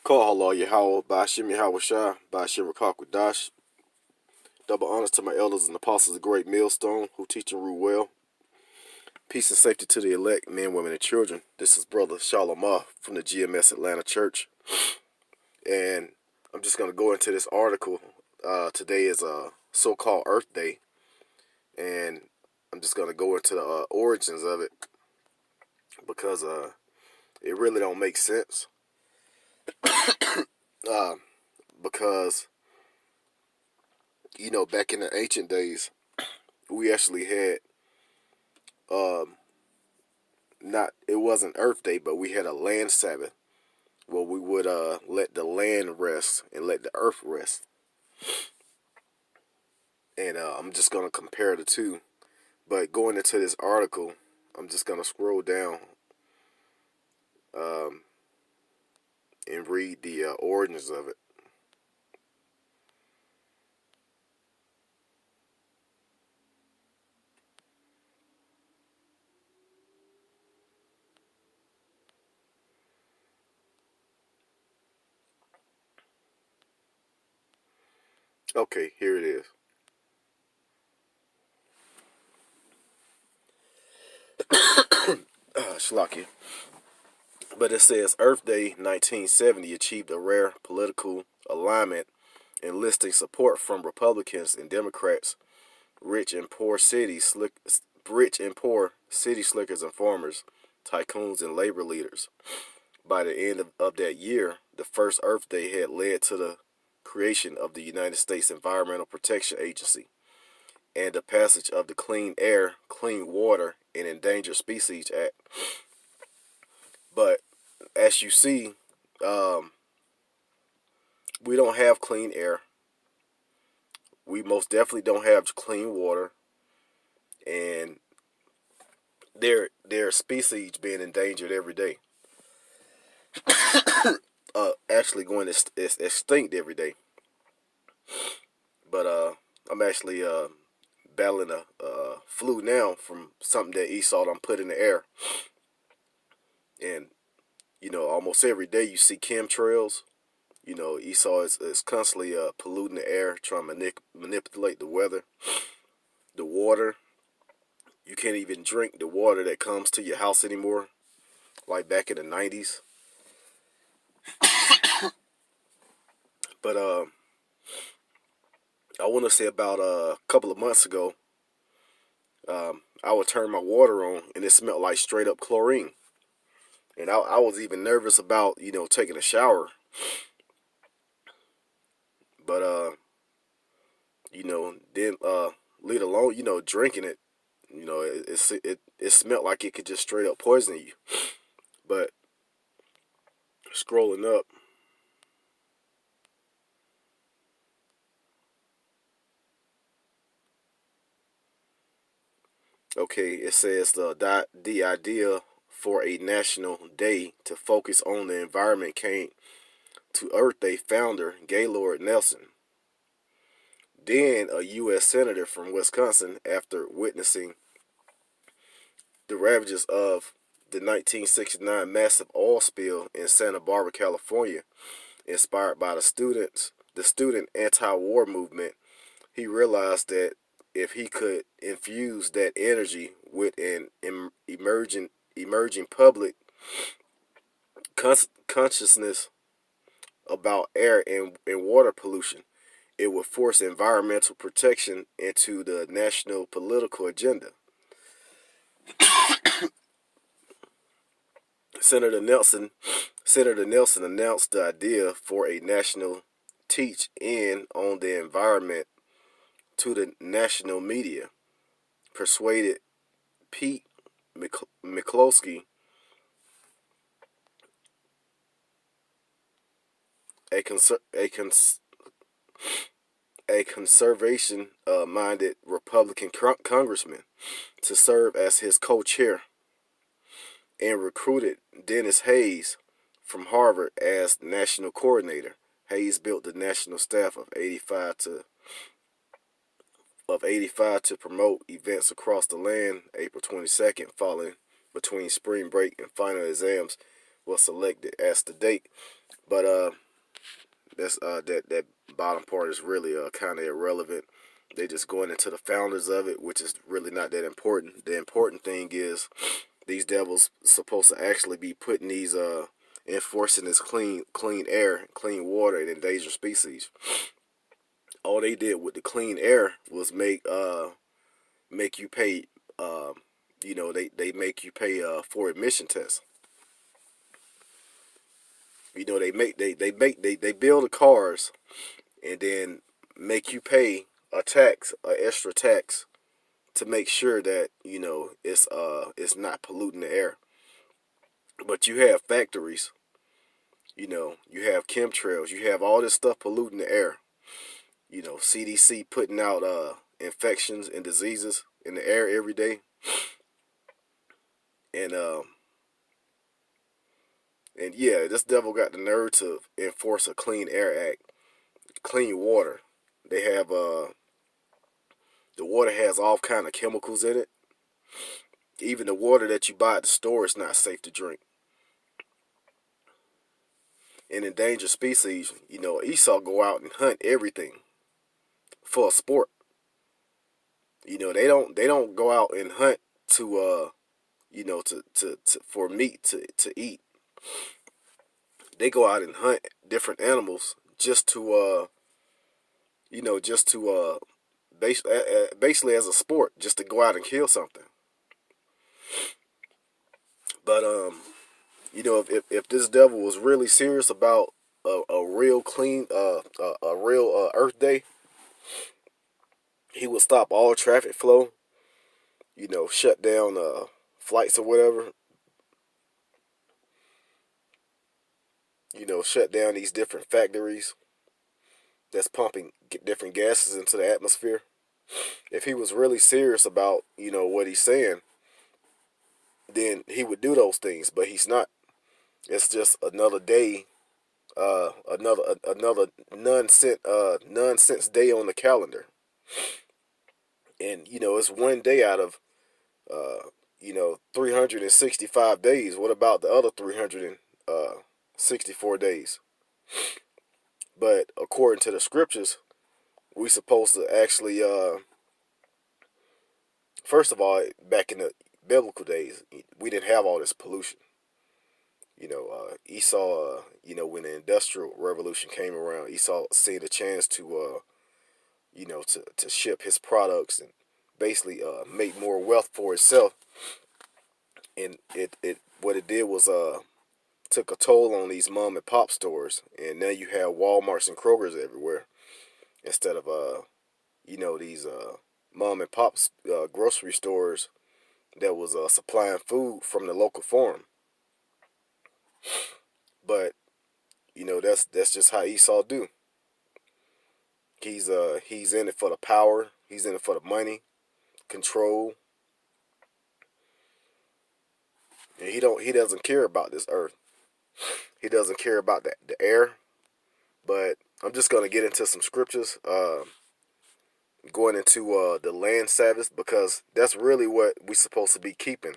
Call Allah Yahweh, Bashim Yahweh Shah, Bashir Dash. Double honors to my elders and apostles of the great millstone who teach and rule well. Peace and safety to the elect, men, women, and children. This is Brother Shalom from the GMS Atlanta Church. And I'm just going to go into this article. Today is a so-called Earth Day. And I'm just going to go into the origins of it because it really don't make sense. Because, back in the ancient days, we actually had it wasn't Earth Day, but we had a land Sabbath where we would let the land rest and let the earth rest. And I'm just gonna compare the two. But going into this article, I'm just gonna scroll down um, and read the origins of it. Okay, here it is. Shlaki. But it says Earth Day 1970 achieved a rare political alignment, enlisting support from Republicans and Democrats, rich and poor city slickers and farmers, tycoons and labor leaders. By the end of that year, the first Earth Day had led to the creation of the United States Environmental Protection Agency and the passage of the Clean Air, Clean Water, and Endangered Species Act. But as you see, we don't have clean air. We most definitely don't have clean water, and there are species being endangered every day. Actually going extinct every day. But I'm actually battling a flu now from something that Esau done put in the air. And, almost every day you see chemtrails. Esau is constantly polluting the air, trying to manipulate the weather, the water. You can't even drink the water that comes to your house anymore, like back in the 90s. But I want to say about a couple of months ago, I would turn my water on and it smelled like straight up chlorine. And I was even nervous about, taking a shower. But, then leave alone, drinking it, it smelled like it could just straight up poison you. But scrolling up, okay, it says the idea for a national day to focus on the environment came to Earth Day founder Gaylord Nelson, then a U.S. Senator from Wisconsin, after witnessing the ravages of the 1969 massive oil spill in Santa Barbara, California. Inspired by the student anti-war movement, he realized that if he could infuse that energy with an emerging public consciousness about air and water pollution, it would force environmental protection into the national political agenda. Senator Nelson announced the idea for a national teach-in on the environment to the national media, persuaded Pete McCloskey, a, conser- a conservation-minded Republican congressman, to serve as his co-chair, and recruited Dennis Hayes from Harvard as national coordinator. Hayes built the national staff of 85 to promote events across the land. April 22nd, falling between spring break and final exams, was selected as the date. But that's that bottom part is really kind of irrelevant. They just going into the founders of it, which is really not that important. The important thing is these devils supposed to actually be putting these enforcing this clean air, clean water, and endangered species. All they did with the clean air was make you pay. They make you pay for emission tests. They build the cars and then make you pay a tax, a extra tax, to make sure that it's not polluting the air. But you have factories, you have chemtrails, you have all this stuff polluting the air. CDC putting out infections and diseases in the air every day, and yeah, this devil got the nerve to enforce a Clean Air Act, clean water. They have the water has all kind of chemicals in it. Even the water that you buy at the store is not safe to drink. And endangered species, Esau go out and hunt everything for a sport. They don't go out and hunt to to for meat to eat. They go out and hunt different animals just to just to basically as a sport, just to go out and kill something. But if this devil was really serious about a real clean a real Earth Day, he would stop all traffic flow. Shut down flights or whatever. Shut down these different factories that's pumping different gases into the atmosphere. If he was really serious about what he's saying, then he would do those things. But he's not. It's just another day, another nonsense day on the calendar. And it's one day out of 365 days. What about the other 364 days? But according to the scriptures, we supposed to actually first of all, back in the biblical days, we didn't have all this pollution. Esau, when the Industrial Revolution came around, Esau seen a chance to, to ship his products and basically make more wealth for itself. And it what it did was took a toll on these mom and pop stores, and now you have Walmarts and Krogers everywhere instead of these mom and pop grocery stores that was supplying food from the local farm. But that's just how Esau do. He's in it for the power. He's in it for the money, control, and he doesn't care about this earth. He doesn't care about the air. But I'm just gonna get into some scriptures, going into the land Sabbath, because that's really what we're supposed to be keeping,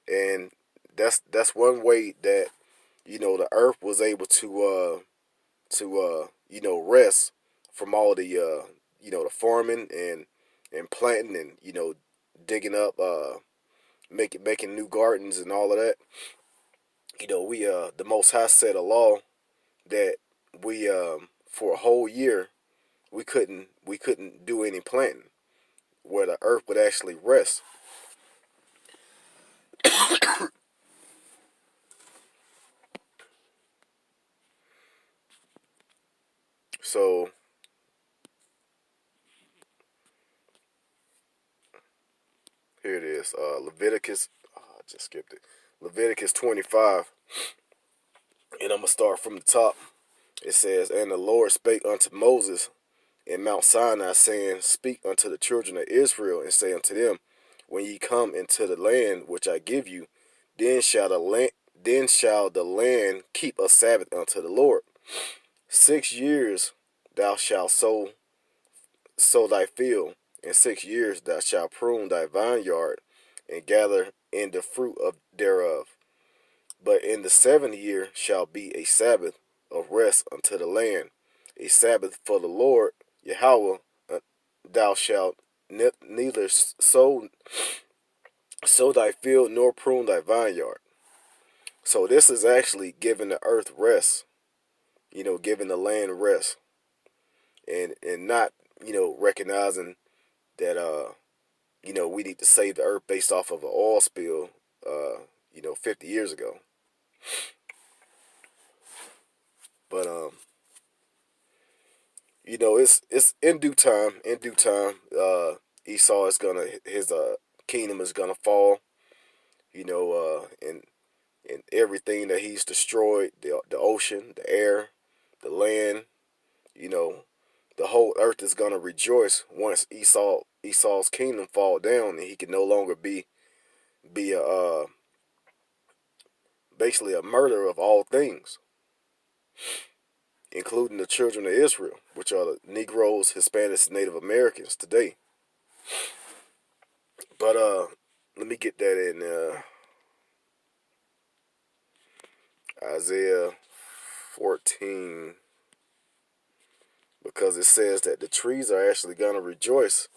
and that's one way that the earth was able to rest from all the the farming and planting and digging up making new gardens and all of that. We the Most High set a law that we for a whole year we couldn't do any planting, where the earth would actually rest. So here it is, Leviticus. I just skipped it. Leviticus 25, and I'm gonna start from the top. It says, "And the Lord spake unto Moses in Mount Sinai, saying, Speak unto the children of Israel, and say unto them, When ye come into the land which I give you, then shall the land keep a Sabbath unto the Lord. 6 years thou shalt sow thy field, and 6 years thou shalt prune thy vineyard, and gather in the fruit thereof. But in the 7th year shall be a Sabbath of rest unto the land, a Sabbath for the Lord Yahweh. Thou shalt neither sow thy field nor prune thy vineyard. So this is actually giving the earth rest, giving the land rest, and not, recognizing that we need to save the earth based off of an oil spill 50 years ago. But it's in due time. In due time, Esau is gonna his kingdom is gonna fall. And everything that he's destroyed, the ocean, the air, the land, you know, the whole earth is gonna rejoice once Esau's kingdom fall down, and he can no longer be a basically a murderer of all things, including the children of Israel, which are the Negroes, Hispanics, Native Americans today. But let me get that in Isaiah 14, because it says that the trees are actually gonna rejoice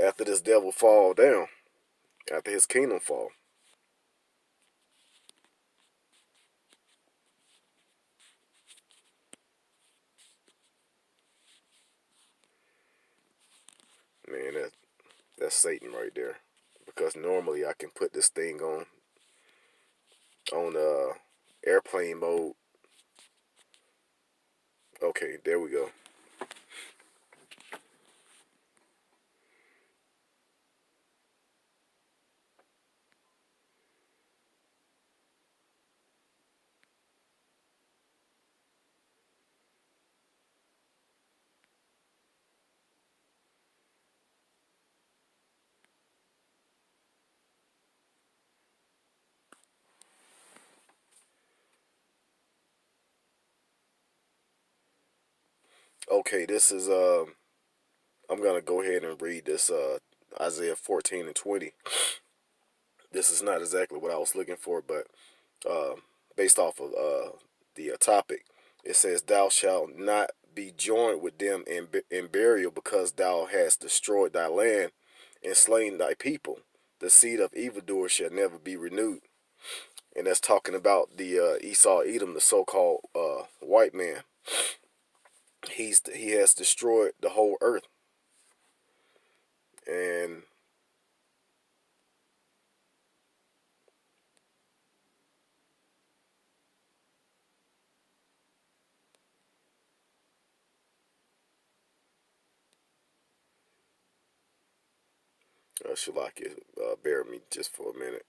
after this devil fall down, after his kingdom fall. Man, that's Satan right there. Because normally I can put this thing on airplane mode. Okay, there we go. Okay, this is I'm gonna go ahead and read this Isaiah 14 and 20. This is not exactly what I was looking for, but uh, based off of the topic, it says, "Thou shalt not be joined with them in burial, because thou hast destroyed thy land and slain thy people. The seed of evildoers shall never be renewed." And that's talking about the Esau Edom, the so-called white man. He has destroyed the whole earth, and Shalaki, bear me just for a minute.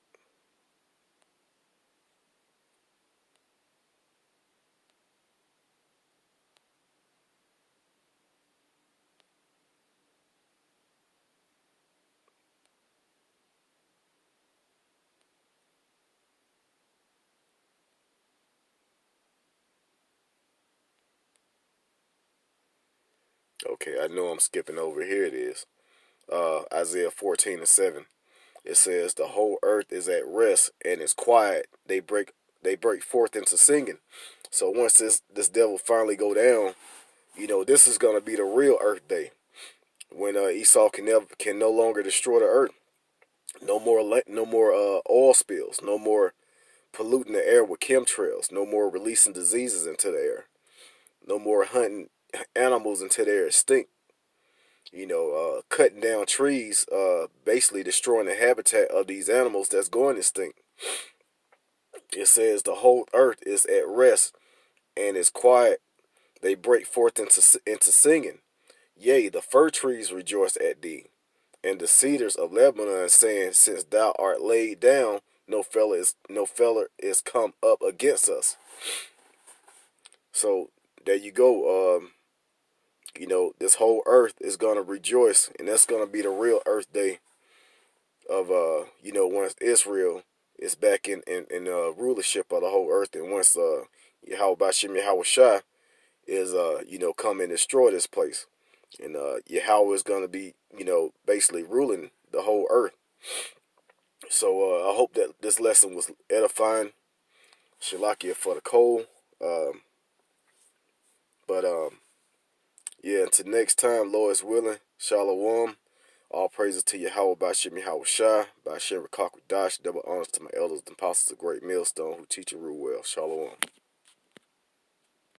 Okay, I know I'm skipping over. Here it is. Isaiah 14 and 7. It says, "The whole earth is at rest and is quiet. They break forth into singing." So once this devil finally go down, this is gonna be the real Earth Day, when Esau can no longer destroy the earth. No more oil spills. No more polluting the air with chemtrails. No more releasing diseases into the air. No more hunting animals until they're extinct. Cutting down trees, basically destroying the habitat of these animals that's going extinct. It says the whole earth is at rest and is quiet. They break forth into singing. Yea, the fir trees rejoice at thee, and the cedars of Lebanon, saying, Since thou art laid down, no feller is come up against us. So there you go. This whole earth is gonna rejoice, and that's gonna be the real Earth Day of once Israel is back in rulership of the whole earth, and once Yahweh Bashim Yahweh Shai is come and destroy this place, and Yahweh is gonna be basically ruling the whole earth. So I hope that this lesson was edifying. Shalakia for the cold. Um, but yeah, until next time, Lord is willing. Shalom. All praises to Yahweh Bashim Yahweh Shai, Bashim Rakakwadash. Double honors to my elders and apostles of Great Millstone who teach and rule well. Shalom.